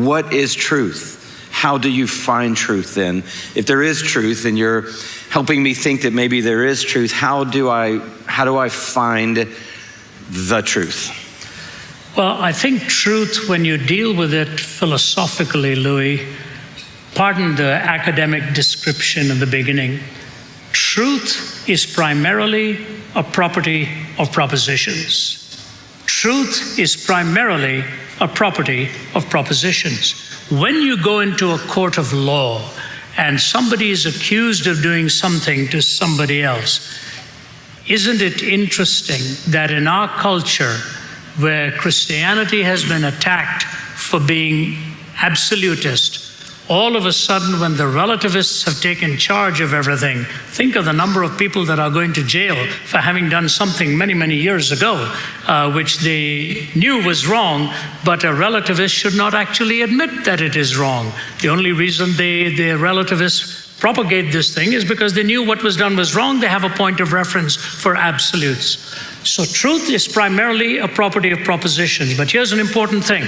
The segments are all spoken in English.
what is truth? How do you find truth then? If there is truth, and you're helping me think that maybe there is truth, how do I find the truth? Well, I think truth, when you deal with it philosophically, Louis, pardon the academic description in the beginning, truth is primarily a property of propositions. Truth is primarily a property of propositions. When you go into a court of law and somebody is accused of doing something to somebody else, isn't it interesting that in our culture, where Christianity has been attacked for being absolutist, all of a sudden when the relativists have taken charge of everything, think of the number of people that are going to jail for having done something many, many years ago, which they knew was wrong, but a relativist should not actually admit that it is wrong. The only reason the relativists propagate this thing is because they knew what was done was wrong. They have a point of reference for absolutes. So truth is primarily a property of propositions. But here's an important thing.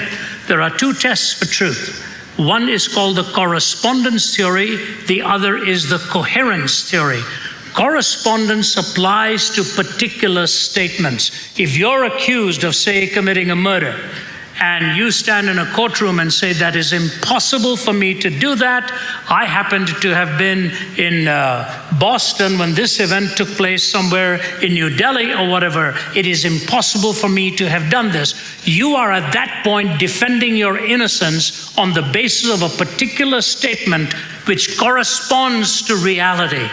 There are two tests for truth. One is called the correspondence theory. The other is the coherence theory. Correspondence applies to particular statements. If you're accused of, say, committing a murder, and you stand in a courtroom and say, that is impossible for me to do that. I happened to have been in Boston when this event took place, somewhere in New Delhi or whatever. It is impossible for me to have done this. You are at that point defending your innocence on the basis of a particular statement which corresponds to reality.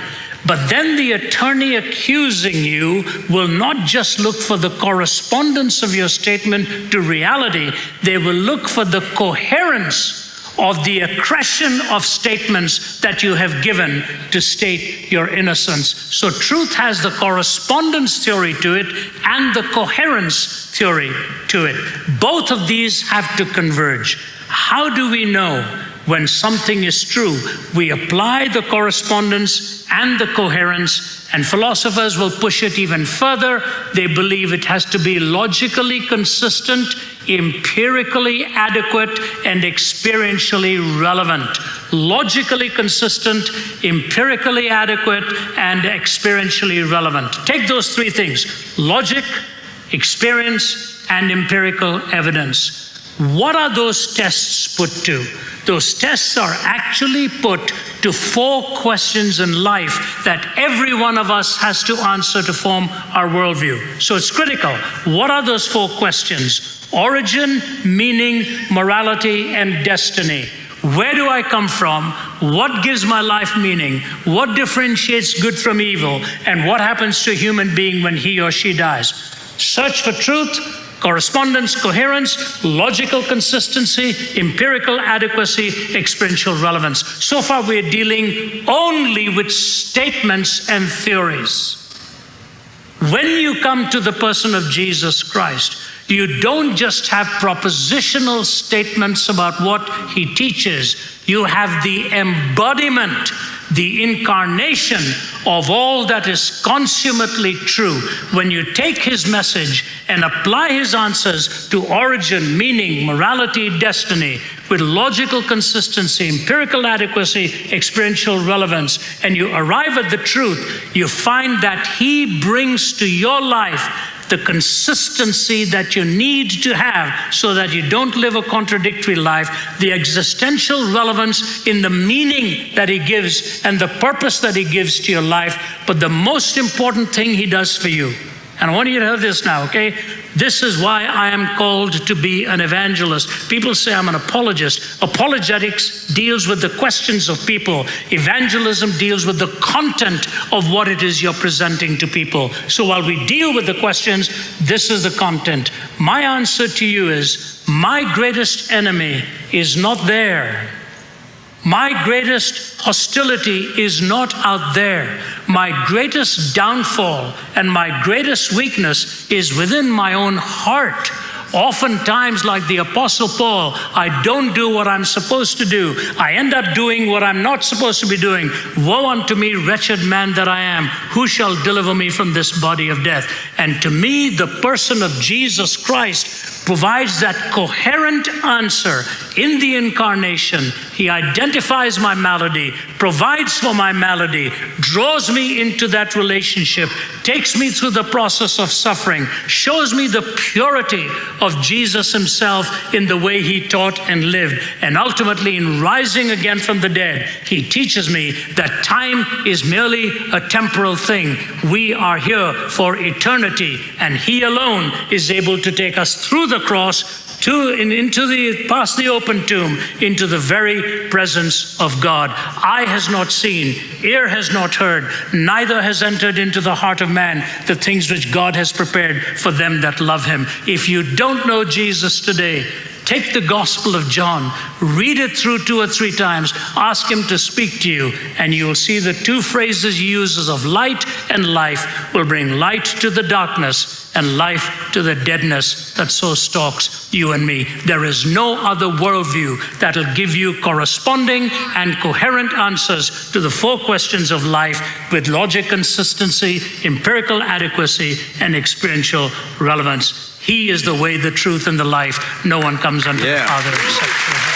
But then the attorney accusing you will not just look for the correspondence of your statement to reality, they will look for the coherence of the accretion of statements that you have given to state your innocence. So truth has the correspondence theory to it and the coherence theory to it. Both of these have to converge. How do we know when something is true? We apply the correspondence and the coherence, and philosophers will push it even further. They believe it has to be logically consistent, empirically adequate, and experientially relevant. Logically consistent, empirically adequate, and experientially relevant. Take those three things: logic, experience, and empirical evidence. What are those tests put to? Those tests are actually put to 4 questions in life that every one of us has to answer to form our worldview. So it's critical. What are those 4 questions? Origin, meaning, morality, and destiny. Where do I come from? What gives my life meaning? What differentiates good from evil? And what happens to a human being when he or she dies? Search for truth, correspondence, coherence, logical consistency, empirical adequacy, experiential relevance. So far, we're dealing only with statements and theories. When you come to the person of Jesus Christ, you don't just have propositional statements about what he teaches. You have the embodiment, the incarnation of all that is consummately true. When you take his message and apply his answers to origin, meaning, morality, destiny, with logical consistency, empirical adequacy, experiential relevance, and you arrive at the truth, you find that he brings to your life the consistency that you need to have so that you don't live a contradictory life, the existential relevance in the meaning that he gives and the purpose that he gives to your life, but the most important thing he does for you. And I want you to hear this now, okay? This is why I am called to be an evangelist. People say I'm an apologist. Apologetics deals with the questions of people. Evangelism deals with the content of what it is you're presenting to people. So while we deal with the questions, this is the content. My answer to you is, my greatest enemy is not there. My greatest hostility is not out there. My greatest downfall and my greatest weakness is within my own heart. Oftentimes, like the Apostle Paul, I don't do what I'm supposed to do. I end up doing what I'm not supposed to be doing. Woe unto me, wretched man that I am. Who shall deliver me from this body of death? And to me, the person of Jesus Christ provides that coherent answer in the incarnation, he identifies my malady, provides for my malady, draws me into that relationship, takes me through the process of suffering, shows me the purity of Jesus himself in the way he taught and lived. And ultimately, in rising again from the dead, he teaches me that time is merely a temporal thing. We are here for eternity, and he alone is able to take us through the cross past the open tomb, into the very presence of God. Eye has not seen, ear has not heard, neither has entered into the heart of man the things which God has prepared for them that love him. If you don't know Jesus today, take the Gospel of John, read it through 2 or 3 times, ask him to speak to you, and you will see the 2 phrases he uses of light and life will bring light to the darkness and life to the deadness that so stalks you and me. There is no other worldview that will give you corresponding and coherent answers to the 4 questions of life with logic, consistency, empirical adequacy, and experiential relevance. He is the way, the truth, and the life. No one comes unto the Father except through him.